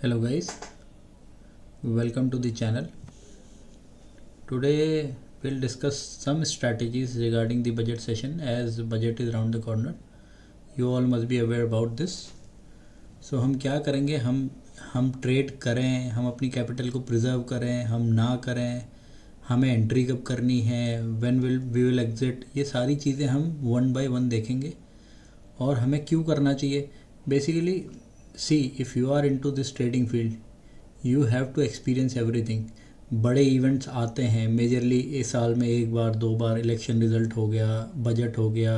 Hello guys, welcome to the channel. Today we'll discuss some strategies regarding the budget session as budget is around the corner. You all must be aware about this. So हम क्या करेंगे, हम trade करें, हम अपनी capital को preserve करें, हम ना करें, हमें एंट्री कब करनी है, व्हेन वी विल एग्जिट, ये सारी चीज़ें हम वन बाय वन देखेंगे और हमें क्यों करना चाहिए. Basically see if you are into this trading field you have to experience everything. बड़े इवेंट्स आते हैं मेजरली इस साल में, एक बार दो बार इलेक्शन रिज़ल्ट हो गया, बजट हो गया,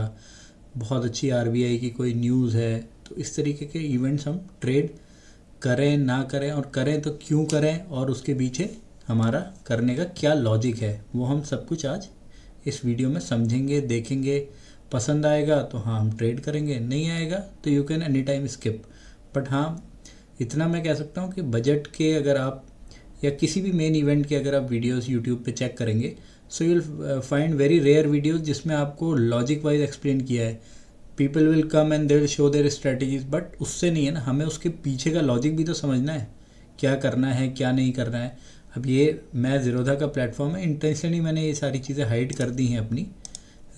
बहुत अच्छी आरबीआई की कोई न्यूज़ है. तो इस तरीके के इवेंट्स हम ट्रेड करें ना करें, और करें तो क्यों करें, और उसके पीछे हमारा करने का क्या लॉजिक है, वो हम सब कुछ आज इस वीडियो में समझेंगे, देखेंगे. पसंद आएगा तो हाँ हम ट्रेड करेंगे, नहीं आएगा तो you can any time skip. But हाँ इतना मैं कह सकता हूँ कि बजट के अगर आप या किसी भी मेन इवेंट के अगर आप वीडियोस यूट्यूब पे चेक करेंगे so you will find very rare videos जिसमें आपको लॉजिक वाइज एक्सप्लेन किया है. People will come and they will show their strategies, but उससे नहीं है ना, हमें उसके पीछे का लॉजिक भी तो समझना है, क्या करना है क्या नहीं करना है. अब ये मैं ज़ीरोधा का प्लेटफॉर्म है, इंटेंशनली मैंने ये सारी चीज़ें हाइड कर दी हैं अपनी.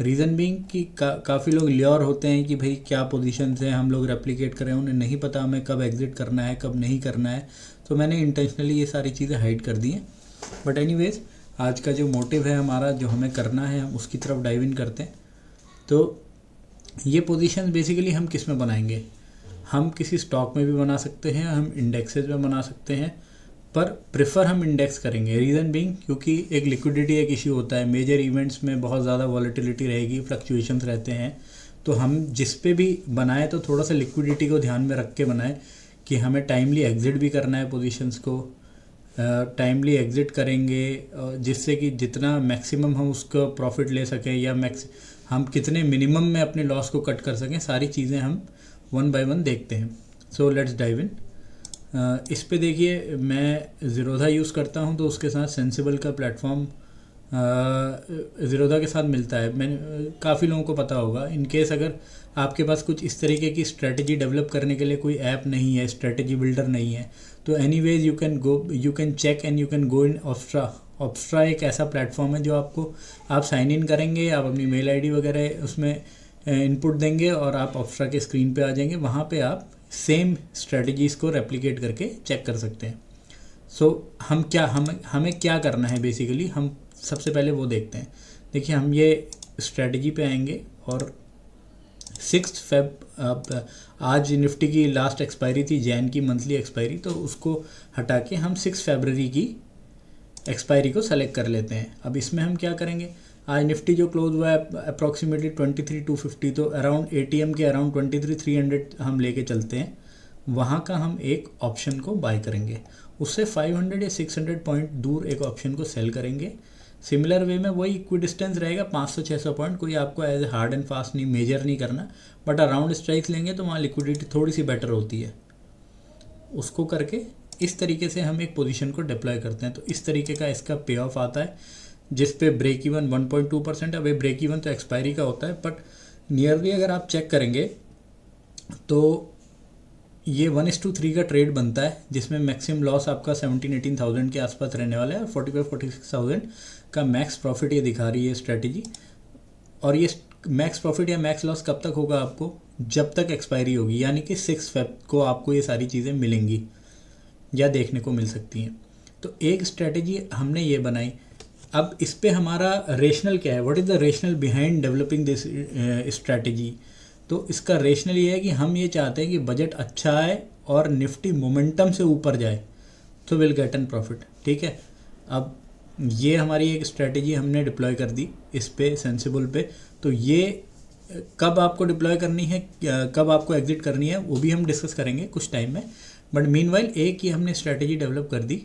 रीज़न बीइंग कि काफ़ी लोग ल्योर होते हैं कि भाई क्या पोजीशन से हम लोग रेप्लिकेट करें, उन्हें नहीं पता हमें कब एग्जिट करना है कब नहीं करना है. तो मैंने इंटेंशनली ये सारी चीज़ें हाइड कर दी हैं. बट एनीवेज आज का जो मोटिव है हमारा, जो हमें करना है, हम उसकी तरफ डाइव इन करते हैं. तो ये पोजीशन बेसिकली हम किस में बनाएंगे, हम किसी स्टॉक में भी बना सकते हैं, हम इंडेक्सेस में बना सकते हैं, पर प्रेफर हम इंडेक्स करेंगे. रीज़न बीइंग क्योंकि एक लिक्विडिटी एक इशू होता है, मेजर इवेंट्स में बहुत ज़्यादा वॉलेटिलिटी रहेगी, फ्लक्चुएशंस रहते हैं. तो हम जिस पे भी बनाए तो थोड़ा सा लिक्विडिटी को ध्यान में रख के बनाए कि हमें टाइमली एग्जिट भी करना है, पोजीशंस को टाइमली एग्जिट करेंगे जिससे कि जितना मैक्सिमम हम उसका प्रॉफिट ले सकें या हम कितने मिनिमम में अपने लॉस को कट कर सकें, सारी चीज़ें हम वन बाय वन देखते हैं. So let's dive in. इस पे देखिए मैं ज़ीरोधा यूज़ करता हूँ तो उसके साथ सेंसिबल का प्लेटफॉर्म ज़ीरोधा के साथ मिलता है. मैंने काफ़ी लोगों को पता होगा. इन केस अगर आपके पास कुछ इस तरीके की स्ट्रेटजी डेवलप करने के लिए कोई ऐप नहीं है, स्ट्रेटजी बिल्डर नहीं है, तो anyways you can check and you can go in Opstra. Opstra एक ऐसा प्लेटफॉर्म है जो आपको, आप साइन इन करेंगे, आप अपनी मेल आईडी वगैरह उसमें इनपुट देंगे और आप ऑप्स्ट्रा के स्क्रीन पे आ जाएंगे. वहाँ पे आप सेम स्ट्रेटजीज़ को रेप्लिकेट करके चेक कर सकते हैं. सो हमें क्या करना है बेसिकली, हम सबसे पहले वो देखते हैं. देखिए हम ये स्ट्रेटजी पे आएंगे और 6 Feb आज निफ्टी की लास्ट एक्सपायरी थी, जैन की मंथली एक्सपायरी, तो उसको हटा के हम 6 फरवरी की एक्सपायरी को सेलेक्ट कर लेते हैं. अब इसमें हम क्या करेंगे, आज निफ्टी जो क्लोज हुआ है अप्रॉक्सीमेटली 23,250, तो अराउंड एटीएम के अराउंड 23,300 हम लेके चलते हैं. वहाँ का हम एक ऑप्शन को बाय करेंगे, उससे 500 या 600 पॉइंट दूर एक ऑप्शन को सेल करेंगे. सिमिलर वे में वही इक्विडिस्टेंस रहेगा 500-600 पॉइंट. कोई आपको as a hard and fast नहीं मेजर नहीं करना, बट अराउंड स्ट्राइक्स लेंगे तो वहाँ लिक्विडिटी थोड़ी सी बेटर होती है. उसको करके इस तरीके से हम एक पोजीशन को डिप्लॉय करते हैं. तो इस तरीके का इसका पे ऑफ आता है जिस पे ब्रेक इवन 1.2% है. वे ब्रेक इवन तो एक्सपायरी का होता है, बट नियरली अगर आप चेक करेंगे तो ये 1:3 का ट्रेड बनता है, जिसमें मैक्सिमम लॉस आपका 17-18,000 के आसपास रहने वाला है और 45-46,000 का मैक्स प्रॉफिट ये दिखा रही है स्ट्रेटजी. और ये मैक्स प्रॉफिट या मैक्स लॉस कब तक होगा आपको, जब तक एक्सपायरी होगी, यानी कि 6 Feb को आपको ये सारी चीज़ें मिलेंगी या देखने को मिल सकती हैं. तो एक स्ट्रेटजी हमने ये बनाई. अब इस पे हमारा रेशनल क्या है, what is the rational behind developing this strategy. तो इसका रेशनल ये है कि हम ये चाहते हैं कि बजट अच्छा आए और निफ्टी मोमेंटम से ऊपर जाए, तो विल गेट एन प्रॉफिट. ठीक है, अब ये हमारी एक स्ट्रेटजी हमने डिप्लॉय कर दी इस पे सेंसिबल पे. तो ये कब आपको डिप्लॉय करनी है, कब आपको एग्जिट करनी है, वो भी हम डिस्कस करेंगे कुछ टाइम में. बट मीनवाइल एक ही हमने स्ट्रेटजी डेवलप कर दी.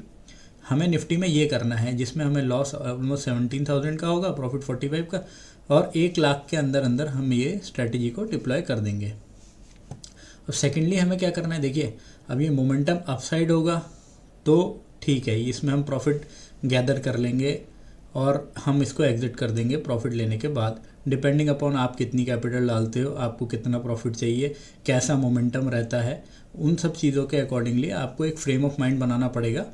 हमें निफ्टी में ये करना है जिसमें हमें लॉस ऑलमोस्ट 17,000 का होगा, प्रॉफिट 45 का, और 1 लाख के अंदर अंदर हम ये स्ट्रेटजी को डिप्लॉय कर देंगे. अब सेकेंडली हमें क्या करना है, देखिए अब ये मोमेंटम अपसाइड होगा तो ठीक है, इसमें हम प्रॉफिट गैदर कर लेंगे और हम इसको एग्जिट कर देंगे प्रॉफिट लेने के बाद. डिपेंडिंग अपॉन आप कितनी कैपिटल डालते हो, आपको कितना प्रॉफिट चाहिए, कैसा मोमेंटम रहता है, उन सब चीज़ों के अकॉर्डिंगली आपको एक फ्रेम ऑफ माइंड बनाना पड़ेगा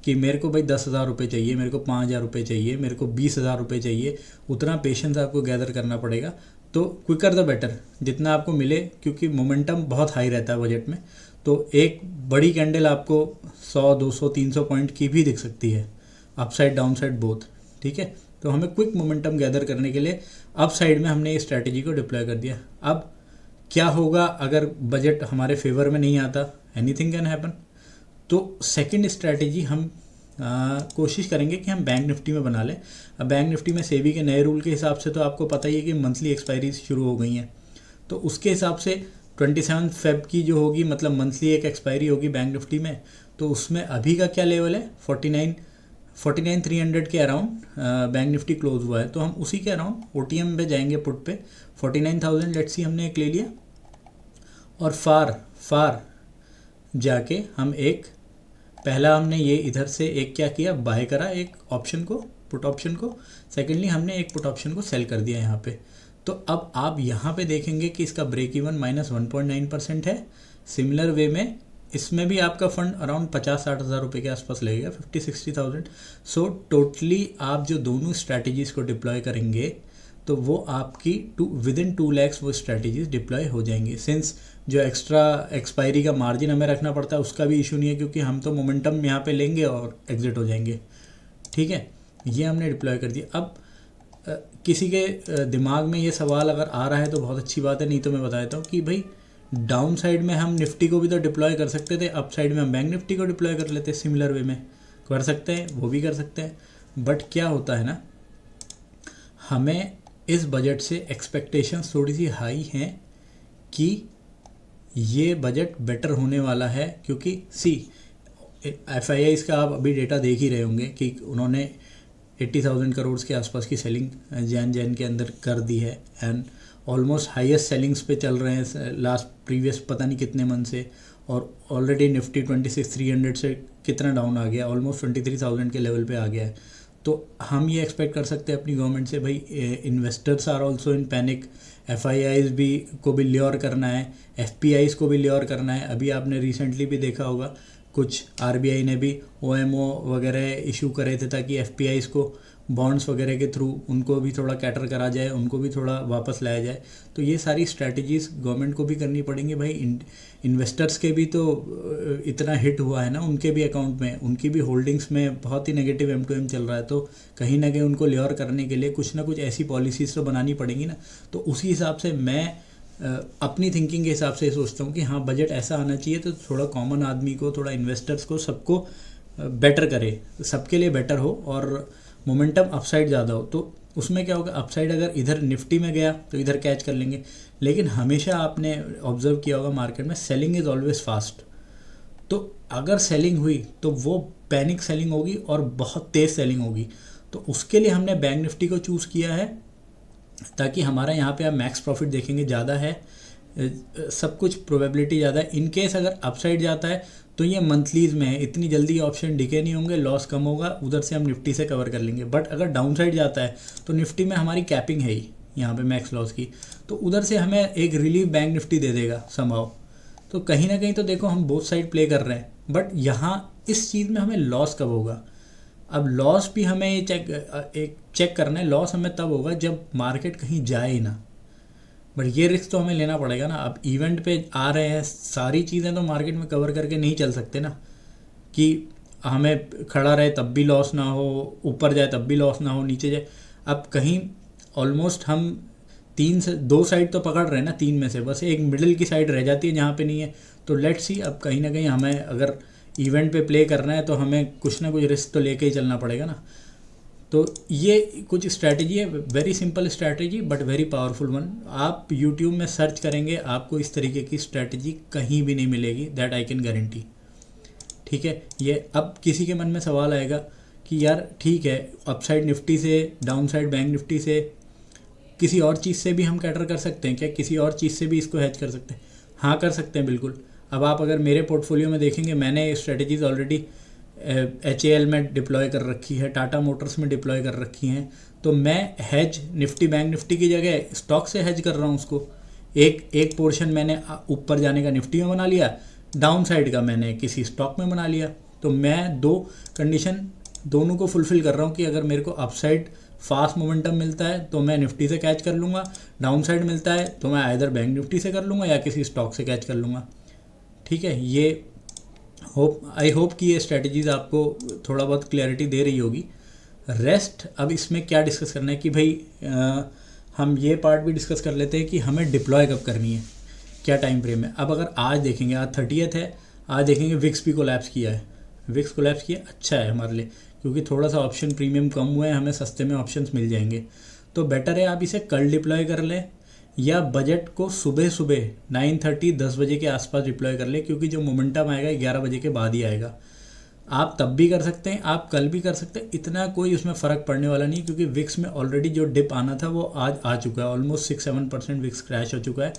कि मेरे को भाई 10,000 रुपये चाहिए, मेरे को 5,000 रुपये चाहिए, मेरे को 20,000 रुपये चाहिए। उतना पेशेंस आपको गैदर करना पड़ेगा। तो क्विकर द बेटर जितना आपको मिले, क्योंकि मोमेंटम बहुत हाई रहता है बजट में। तो एक बड़ी कैंडल आपको 100, 200, 300 पॉइंट की भी दिख सकती है, अपसाइड डाउन साइड बोथ। ठीक है, तो हमें क्विक मोमेंटम गैदर करने के लिए अप साइड में हमने इस स्ट्रैटेजी को डिप्लॉय कर दिया। अब क्या होगा अगर बजट हमारे फेवर में नहीं आता? Anything can happen. तो सेकंड स्ट्रैटेजी हम कोशिश करेंगे कि हम बैंक निफ्टी में बना लें। अब बैंक निफ्टी में सेबी के नए रूल के हिसाब से तो आपको पता ही है कि मंथली एक्सपायरी शुरू हो गई हैं। तो उसके हिसाब से 27 फेब की जो होगी, मतलब मंथली एक एक्सपायरी होगी बैंक निफ्टी में। तो उसमें अभी का क्या लेवल है? 49,300 के अराउंड बैंक निफ्टी क्लोज हुआ है। तो हम उसी के अराउंड OTM पे जाएंगे, पुट पे 49,000 लेट्स सी हमने एक ले लिया। और फार जाके हम एक पहला हमने ये इधर से एक क्या किया, बाय करा एक ऑप्शन को, पुट ऑप्शन को। सेकेंडली हमने एक पुट ऑप्शन को सेल कर दिया यहाँ पे। तो अब आप यहाँ पे देखेंगे कि इसका ब्रेक इवन -1.9% है। सिमिलर वे में इसमें भी आपका फंड अराउंड 50-60 हज़ार रुपये के आसपास लगेगा, 50-60,000। सो टोटली आप जो दोनों स्ट्रैटेजीज़ को डिप्लॉय करेंगे तो वो आपकी विदिन 2 lakhs वो स्ट्रैटेजीज डिप्लॉय हो जाएंगी। सिंस जो एक्स्ट्रा एक्सपायरी का मार्जिन हमें रखना पड़ता है उसका भी इशू नहीं है, क्योंकि हम तो मोमेंटम यहाँ पे लेंगे और एग्जिट हो जाएंगे। ठीक है, ये हमने डिप्लॉय कर दिया। अब किसी के दिमाग में ये सवाल अगर आ रहा है तो बहुत अच्छी बात है, नहीं तो मैं बता देता हूँ कि भाई डाउन साइड में हम निफ्टी को भी तो डिप्लॉय कर सकते थे, अप साइड में हम बैंक निफ्टी को डिप्लॉय कर लेते, सिमिलर वे में कर सकते हैं, वो भी कर सकते हैं। बट क्या होता है ना, हमें इस बजट से एक्सपेक्टेशंस थोड़ी सी हाई हैं कि ये बजट बेटर होने वाला है। क्योंकि FIIs का आप अभी डेटा देख ही रहे होंगे कि उन्होंने 80,000 करोड़ के आसपास की सेलिंग जैन के अंदर कर दी है, एंड ऑलमोस्ट हाईएस्ट सेलिंग्स पे चल रहे हैं लास्ट प्रीवियस पता नहीं कितने मंथ से। और ऑलरेडी निफ्टी 26,300 से कितना डाउन आ गया, ऑलमोस्ट 23,000 के लेवल पे आ गया है। तो हम ये एक्सपेक्ट कर सकते हैं अपनी गवर्नमेंट से, भाई investors are also in panic, FIIs भी को भी ल्योर करना है, FPIs को भी ल्योर करना है। अभी आपने रिसेंटली भी देखा होगा कुछ RBI ने भी OMO वगैरह इशू करे थे ताकि FPIs को बॉन्ड्स वगैरह के थ्रू उनको भी थोड़ा कैटर करा जाए, उनको भी थोड़ा वापस लाया जाए। तो ये सारी स्ट्रैटेजीज़ गवर्नमेंट को भी करनी पड़ेंगी। भाई इन्वेस्टर्स के भी तो इतना हिट हुआ है ना, उनके भी अकाउंट में, उनकी भी होल्डिंग्स में बहुत ही नेगेटिव M2M चल रहा है। तो कहीं ना कहीं उनको ल्योर करने के लिए कुछ ना कुछ ऐसी पॉलिसीज़ तो बनानी पड़ेंगी ना। तो उसी हिसाब से मैं अपनी थिंकिंग के हिसाब से सोचता हूँ कि हाँ, बजट ऐसा आना चाहिए तो थोड़ा कॉमन आदमी को, थोड़ा इन्वेस्टर्स को, सबको बेटर करे, सबके लिए बेटर हो और मोमेंटम अपसाइड ज़्यादा हो। तो उसमें क्या होगा, अपसाइड अगर इधर निफ्टी में गया तो इधर कैच कर लेंगे। लेकिन हमेशा आपने ऑब्जर्व किया होगा मार्केट में सेलिंग इज़ ऑलवेज फास्ट। तो अगर सेलिंग हुई तो वो पैनिक सेलिंग होगी और बहुत तेज़ सेलिंग होगी। तो उसके लिए हमने बैंक निफ्टी को चूज़ किया है ताकि हमारा यहाँ पे आप मैक्स प्रॉफिट देखेंगे ज़्यादा है, सब कुछ प्रोबेबिलिटी ज़्यादा है। इन केस अगर अपसाइड जाता है तो ये मंथलीज़ में है, इतनी जल्दी ऑप्शन डिके नहीं होंगे, लॉस कम होगा, उधर से हम निफ्टी से कवर कर लेंगे। बट अगर डाउन साइड जाता है तो निफ्टी में हमारी कैपिंग है ही यहाँ पे मैक्स लॉस की, तो उधर से हमें एक रिलीफ बैंक निफ्टी दे देगा समहाउ। तो कहीं ना कहीं तो देखो हम बोथ साइड प्ले कर रहे हैं। बट यहाँ इस चीज़ में हमें लॉस कब होगा, अब लॉस भी हमें एक चेक करना है। लॉस हमें तब होगा जब मार्केट कहीं जाए ही ना। बट ये रिस्क तो हमें लेना पड़ेगा ना। अब इवेंट पे आ रहे हैं, सारी चीज़ें तो मार्केट में कवर करके नहीं चल सकते ना, कि हमें खड़ा रहे तब भी लॉस ना हो, ऊपर जाए तब भी लॉस ना हो, नीचे जाए। अब कहीं ऑलमोस्ट हम 3 से 2 साइड तो पकड़ रहे हैं ना, 3 में से बस एक मिडिल की साइड रह जाती है जहाँ पे नहीं है। तो लेट्स सी, अब कहीं ना कहीं हमें अगर इवेंट पे प्ले करना है तो हमें कुछ ना कुछ रिस्क तो लेके ही चलना पड़ेगा ना। तो ये कुछ स्ट्रैटेजी है, very simple strategy but very powerful one. आप यूट्यूब में सर्च करेंगे, आपको इस तरीके की स्ट्रैटेजी कहीं भी नहीं मिलेगी, दैट आई कैन गारंटी। ठीक है, ये अब किसी के मन में सवाल आएगा कि यार ठीक है, अपसाइड निफ्टी से, डाउन साइड बैंक निफ्टी से, किसी और चीज़ से भी हम कैटर कर सकते हैं क्या, किसी और चीज़ से भी इसको हैच कर सकते हैं? हाँ, कर सकते हैं बिल्कुल। अब आप अगर मेरे पोर्टफोलियो में देखेंगे, मैंने स्ट्रैटेजीज़ ऑलरेडी HAL में डिप्लॉय कर रखी है, टाटा मोटर्स में डिप्लॉय कर रखी हैं। तो मैं हैज निफ्टी बैंक निफ्टी की जगह स्टॉक से हैज कर रहा हूँ उसको। एक पोर्शन मैंने ऊपर जाने का निफ्टी में बना लिया, डाउन साइड का मैंने किसी स्टॉक में बना लिया। तो मैं दो कंडीशन दोनों को फुलफ़िल कर रहा हूँ कि अगर मेरे को अपसाइड फास्ट मोमेंटम मिलता है तो मैं निफ्टी से कैच कर लूँगा, डाउन साइड मिलता है तो मैं आइदर बैंक निफ्टी से कर लूँगा या किसी स्टॉक से कैच कर लूँगा। ठीक है, ये आई होप कि ये स्ट्रैटेजीज़ आपको थोड़ा बहुत क्लैरिटी दे रही होगी। रेस्ट अब इसमें क्या डिस्कस करना है कि भाई हम ये पार्ट भी डिस्कस कर लेते हैं कि हमें डिप्लॉय कब करनी है, क्या टाइम फ्रेम है। अब अगर आज देखेंगे, आज 30th है, आज देखेंगे विक्स भी कोलैप्स किया है। विक्स कोलैप्स किया अच्छा है हमारे लिए, क्योंकि थोड़ा सा ऑप्शन प्रीमियम कम हुए हैं, हमें सस्ते में ऑप्शंस मिल जाएंगे। तो बेटर है आप इसे कल डिप्लॉय कर लें या बजट को सुबह सुबह 9:30 10 बजे के आसपास डिप्लॉय कर लें, क्योंकि जो मोमेंटम आएगा 11 बजे के बाद ही आएगा। आप तब भी कर सकते हैं, आप कल भी कर सकते हैं, इतना कोई उसमें फ़र्क पड़ने वाला नहीं, क्योंकि विक्स में ऑलरेडी जो डिप आना था वो आज आ चुका है। ऑलमोस्ट 6-7% विक्स क्रैश हो चुका है।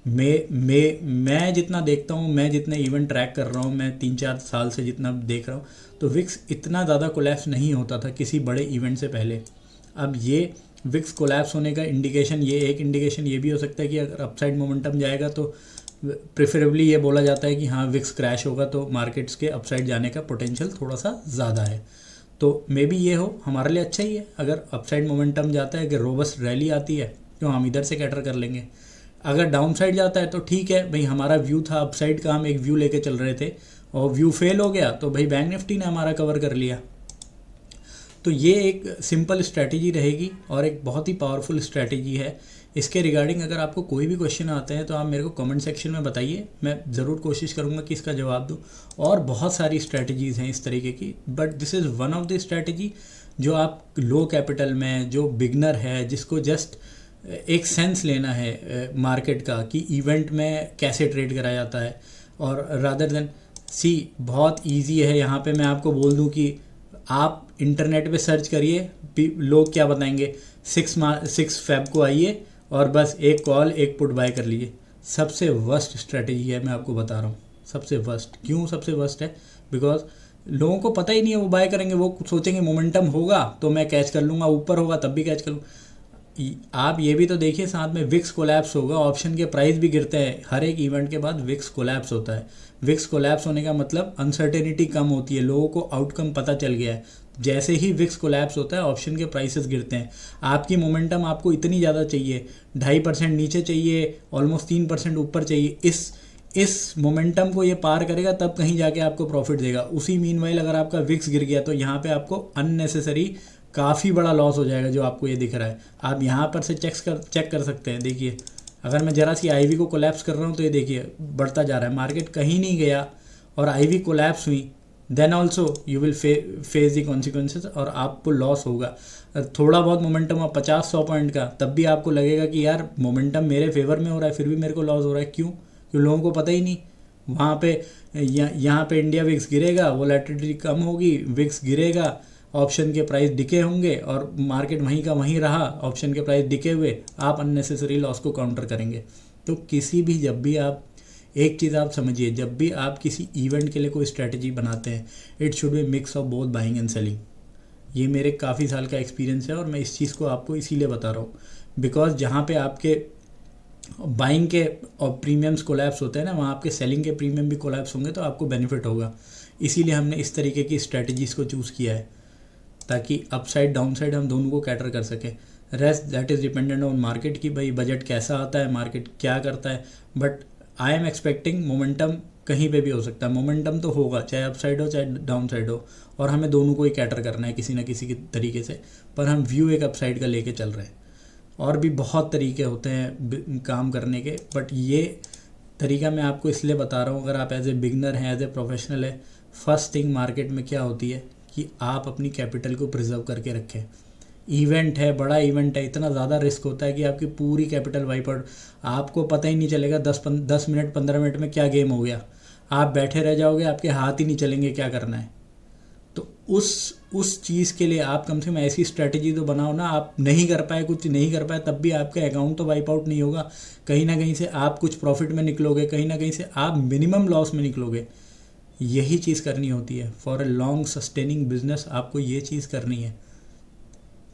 मैं जितना देखता हूँ, मैं जितने इवेंट ट्रैक कर रहा हूँ, मैं 3-4 साल से जितना देख रहा हूँ, तो विक्स इतना ज़्यादा कोलैप्स नहीं होता था किसी बड़े इवेंट से पहले। अब ये विक्स कोलैप्स होने का इंडिकेशन, ये एक इंडिकेशन ये भी हो सकता है कि अगर अपसाइड मोमेंटम जाएगा तो प्रेफरेबली ये बोला जाता है कि हाँ विक्स क्रैश होगा तो मार्केट्स के अपसाइड जाने का पोटेंशियल थोड़ा सा ज़्यादा है। तो मे बी ये हो, हमारे लिए अच्छा ही है। अगर अपसाइड मोमेंटम जाता है कि रोबस्ट रैली आती है तो हम इधर से कैटर कर लेंगे। अगर डाउन साइड जाता है तो ठीक है भाई, हमारा व्यू था अपसाइड का, हम एक व्यू लेके चल रहे थे और व्यू फेल हो गया तो भाई बैंक निफ्टी ने हमारा कवर कर लिया। तो ये एक सिंपल स्ट्रैटेजी रहेगी और एक बहुत ही पावरफुल स्ट्रैटेजी है। इसके रिगार्डिंग अगर आपको कोई भी क्वेश्चन आते हैं तो आप मेरे को कमेंट सेक्शन में बताइए, मैं ज़रूर कोशिश करूँगा कि इसका जवाब दूँ। और बहुत सारी स्ट्रैटेजीज़ हैं इस तरीके की, but this is one of the strategy जो आप लो कैपिटल में, जो बिगनर है, जिसको जस्ट एक सेंस लेना है मार्केट का कि इवेंट में कैसे ट्रेड करा जाता है, और रादर देन बहुत इजी है। यहाँ पे मैं आपको बोल दूँ कि आप इंटरनेट पे सर्च करिए, लोग क्या बताएंगे, 6 फेब को आइए और बस एक कॉल एक पुट बाय कर लीजिए। सबसे वर्स्ट स्ट्रेटजी है, मैं आपको बता रहा हूँ। सबसे वर्स्ट क्यों सबसे वर्स्ट है? बिकॉज लोगों को पता ही नहीं है वो बाय करेंगे, वो सोचेंगे मोमेंटम होगा तो मैं कैच कर लूँगा, ऊपर होगा तब भी कैच कर लूँ। आप ये भी तो देखिए, साथ में विक्स कोलैप्स होगा, ऑप्शन के प्राइस भी गिरते हैं, हर एक इवेंट के बाद विक्स कोलैप्स होता है। विक्स कोलैप्स होने का मतलब अनसर्टेनिटी कम होती है, लोगों को आउटकम पता चल गया है। जैसे ही विक्स कोलैप्स होता है ऑप्शन के प्राइसेस गिरते हैं। आपकी मोमेंटम आपको इतनी ज़्यादा चाहिए, 2.5% नीचे चाहिए, ऑलमोस्ट 3% ऊपर चाहिए। इस मोमेंटम को ये पार करेगा तब कहीं जाके आपको प्रॉफिट देगा। उसी मीनवाइल अगर आपका विक्स गिर गया तो यहाँ पे आपको अननेसेसरी काफ़ी बड़ा लॉस हो जाएगा, जो आपको ये दिख रहा है। आप यहाँ पर से चेक कर सकते हैं। देखिए, अगर मैं ज़रा सी आईवी को कोलैप्स कर रहा हूँ तो ये देखिए बढ़ता जा रहा है, मार्केट कहीं नहीं गया और आईवी कोलैप्स हुई, then also you will face the consequences और आपको लॉस होगा। थोड़ा बहुत मोमेंटम हो 50-100 पॉइंट का, तब भी आपको लगेगा कि यार मोमेंटम मेरे फेवर में हो रहा है, फिर भी मेरे को लॉस हो रहा है। क्यों? लोगों को पता ही नहीं। वहाँ पे यहाँ पे इंडिया विक्स गिरेगा, वोलेटिलिटी कम होगी, विक्स गिरेगा, ऑप्शन के प्राइस डिके होंगे और मार्केट वहीं का वहीं रहा, ऑप्शन के प्राइस डिके हुए, आप अननेसेसरी लॉस को काउंटर करेंगे। तो किसी भी, जब भी आप एक चीज़ आप समझिए, जब भी आप किसी इवेंट के लिए कोई स्ट्रैटेजी बनाते हैं, it should be mix of both buying and selling. ये मेरे काफ़ी साल का एक्सपीरियंस है और मैं इस चीज़ को आपको इसीलिए बता रहा हूँ, बिकॉज जहाँ पे आपके बाइंग के और प्रीमियम्स कोलैप्स होते हैं ना, वहाँ आपके सेलिंग के प्रीमियम भी कोलैप्स होंगे तो आपको बेनिफिट होगा। इसीलिए हमने इस तरीके की स्ट्रैटेजीज़ को चूज़ किया है, ताकि अपसाइड डाउन साइड हम दोनों को कैटर कर सकें। Rest that is dependent on market की भाई बजट कैसा आता है, मार्केट क्या करता है। But I am expecting momentum कहीं पे भी हो सकता है, मोमेंटम तो होगा, चाहे अपसाइड हो चाहे डाउन साइड हो, और हमें दोनों को ही कैटर करना है किसी ना किसी तरीके से। पर हम व्यू एक अपसाइड का लेके चल रहे हैं। और भी बहुत तरीके होते हैं काम करने के, बट ये तरीका मैं आपको इसलिए बता रहा हूँ, अगर आप एज ए बिगनर हैं, एज ए प्रोफेशनल है, फर्स्ट थिंग मार्केट में क्या होती है कि आप अपनी कैपिटल को प्रिजर्व करके रखें। इवेंट है, बड़ा इवेंट है, इतना ज़्यादा रिस्क होता है कि आपकी पूरी कैपिटल वाइप आउट, आपको पता ही नहीं चलेगा 10 मिनट 15 मिनट में क्या गेम हो गया। आप बैठे रह जाओगे, आपके हाथ ही नहीं चलेंगे क्या करना है। तो उस चीज़ के लिए आप कम से कम ऐसी स्ट्रैटेजी तो बनाओ ना। आप नहीं कर पाए, कुछ नहीं कर पाए, तब भी आपका अकाउंट तो वाइप आउट नहीं होगा। कहीं ना कहीं से आप कुछ प्रॉफिट में निकलोगे, कहीं ना कहीं से आप मिनिमम लॉस में निकलोगे। यही चीज़ करनी होती है for a long sustaining business. आपको ये चीज़ करनी है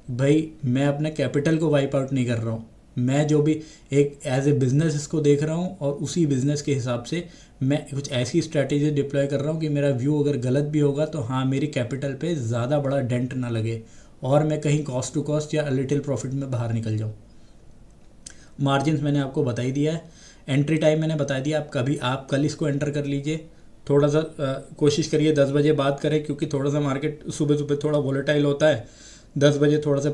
भाई, मैं अपने कैपिटल को वाइप आउट नहीं कर रहा हूँ, मैं जो भी एक एज ए बिज़नेस इसको देख रहा हूँ और उसी बिज़नेस के हिसाब से मैं कुछ ऐसी स्ट्रैटेजी डिप्लॉय कर रहा हूँ कि मेरा व्यू अगर गलत भी होगा तो हाँ मेरी कैपिटल पे ज़्यादा बड़ा डेंट ना लगे और मैं कहीं कॉस्ट टू कॉस्ट या लिटिल प्रॉफिट में बाहर निकल जाऊँ। मार्जिन्स मैंने आपको बता ही दिया है। एंट्री टाइम मैंने बता दिया, आप कल इसको एंटर कर लीजिए। थोड़ा सा कोशिश करिए 10 बजे बात करें, क्योंकि थोड़ा सा मार्केट सुबह सुबह थोड़ा वॉलेटाइल होता है। 10 बजे थोड़ा सा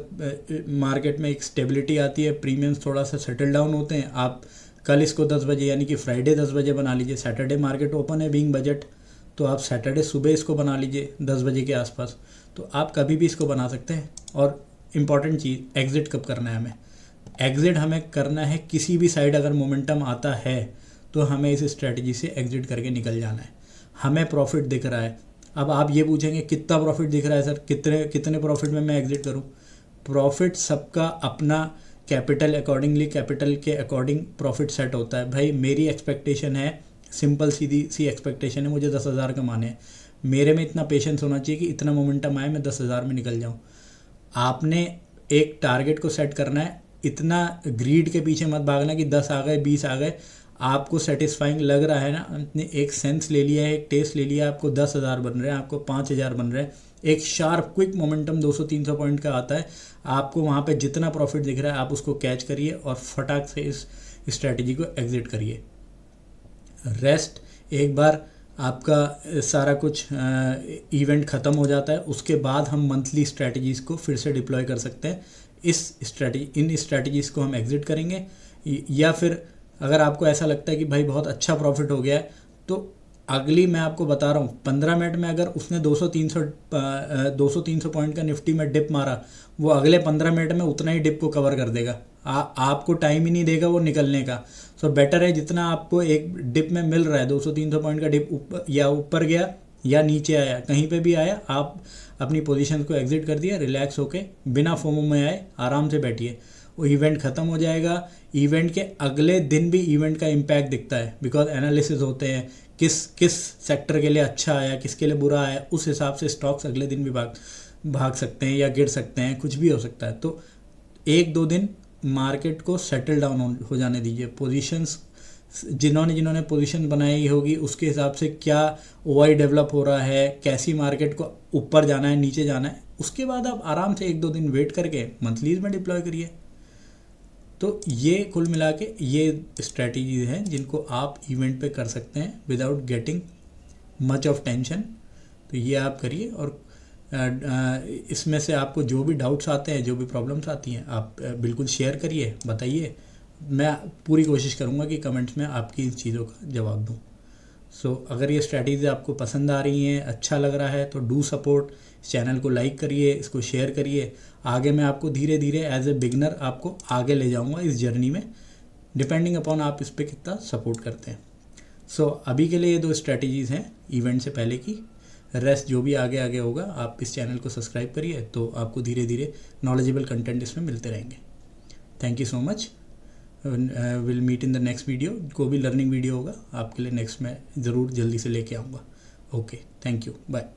मार्केट में एक स्टेबिलिटी आती है, प्रीमियम्स थोड़ा सा सेटल डाउन होते हैं। आप कल इसको 10 बजे यानी कि फ्राइडे 10 बजे बना लीजिए। सैटरडे मार्केट ओपन है बीइंग बजट, तो आप सैटरडे सुबह इसको बना लीजिए 10 बजे के आसपास। तो आप कभी भी इसको बना सकते हैं। और इम्पॉर्टेंट चीज़, एग्ज़िट कब करना है हमें। एग्ज़िट हमें करना है किसी भी साइड अगर मोमेंटम आता है तो हमें इस स्ट्रेटजी से एग्ज़िट करके निकल जाना है। हमें प्रॉफिट दिख रहा है। अब आप ये पूछेंगे कितना प्रॉफिट दिख रहा है सर, कितने प्रॉफिट में मैं एग्ज़िट करूं। प्रॉफिट सबका अपना कैपिटल अकॉर्डिंगली, कैपिटल के अकॉर्डिंग प्रॉफिट सेट होता है। भाई मेरी एक्सपेक्टेशन है, सिंपल सीधी सी एक्सपेक्टेशन है, मुझे 10,000 कमाने हैं। मेरे में इतना पेशेंस होना चाहिए कि इतना मोमेंटम आए मैं 10,000 में निकल जाऊँ। आपने एक टारगेट को सेट करना है, इतना ग्रीड के पीछे मत भागना कि 10 आ गए 20 आ गए। आपको सेटिस्फाइंग लग रहा है ना, आपने एक सेंस ले लिया है, एक टेस्ट ले लिया, आपको 10,000 बन रहे हैं, आपको 5,000 बन रहे हैं, एक शार्प क्विक मोमेंटम 200-300 पॉइंट का आता है, आपको वहाँ पे जितना प्रॉफिट दिख रहा है आप उसको कैच करिए और फटाक से इस स्ट्रैटेजी को एग्जिट करिए। रेस्ट एक बार आपका सारा कुछ इवेंट ख़त्म हो जाता है, उसके बाद हम मंथली स्ट्रैटेजीज़ को फिर से डिप्लॉय कर सकते हैं। इन स्ट्रैटेजीज़ को हम एग्जिट करेंगे। या फिर अगर आपको ऐसा लगता है कि भाई बहुत अच्छा प्रॉफिट हो गया है, तो अगली मैं आपको बता रहा हूँ 15 मिनट में अगर उसने 200-300 पॉइंट का निफ्टी में डिप मारा, वो अगले 15 मिनट में उतना ही डिप को कवर कर देगा। आपको टाइम ही नहीं देगा वो निकलने का। सो बेटर है जितना आपको एक डिप में मिल रहा है, 200-300 पॉइंट का डिप ऊपर गया या नीचे आया, कहीं पे भी आया, आप अपनी पोजीशन को एग्जिट कर दिया, रिलैक्स होके बिना फोमो में आए आराम से बैठिए। वो इवेंट ख़त्म हो जाएगा, इवेंट के अगले दिन भी इवेंट का इम्पैक्ट दिखता है, बिकॉज एनालिसिस होते हैं किस सेक्टर के लिए अच्छा आया, किसके लिए बुरा आया, उस हिसाब से स्टॉक्स अगले दिन भी भाग सकते हैं या गिर सकते हैं, कुछ भी हो सकता है। तो 1-2 दिन मार्केट को सेटल डाउन हो जाने दीजिए। पोजीशंस जिन्होंने पोजीशन बनाई होगी उसके हिसाब से क्या ओआई डेवलप हो रहा है, कैसी मार्केट को ऊपर जाना है नीचे जाना है, उसके बाद आप आराम से 1-2 दिन वेट करके मंथलीज में डिप्लॉय करिए। तो ये कुल मिला के ये स्ट्रैटेजीज हैं जिनको आप इवेंट पे कर सकते हैं without getting much of tension. तो ये आप करिए और इसमें से आपको जो भी डाउट्स आते हैं, जो भी प्रॉब्लम्स आती हैं, आप बिल्कुल शेयर करिए, बताइए। मैं पूरी कोशिश करूँगा कि कमेंट्स में आपकी इन चीज़ों का जवाब दूँ। सो अगर ये स्ट्रैटेजी आपको पसंद आ रही हैं, अच्छा लग रहा है, तो डू सपोर्ट। चैनल को लाइक करिए, इसको शेयर करिए। आगे मैं आपको धीरे धीरे एज ए बिगनर आपको आगे ले जाऊंगा इस जर्नी में, डिपेंडिंग अपॉन आप इस पर कितना सपोर्ट करते हैं। सो अभी के लिए ये 2 स्ट्रैटेजीज़ हैं इवेंट से पहले की। रेस्ट जो भी आगे आगे होगा, आप इस चैनल को सब्सक्राइब करिए तो आपको धीरे धीरे नॉलेजेबल कंटेंट इसमें मिलते रहेंगे। Thank you so much. Will meet in the next video. को भी लर्निंग वीडियो होगा आपके लिए नेक्स्ट मैं ज़रूर जल्दी से लेके आऊँगा। Okay, thank you, bye.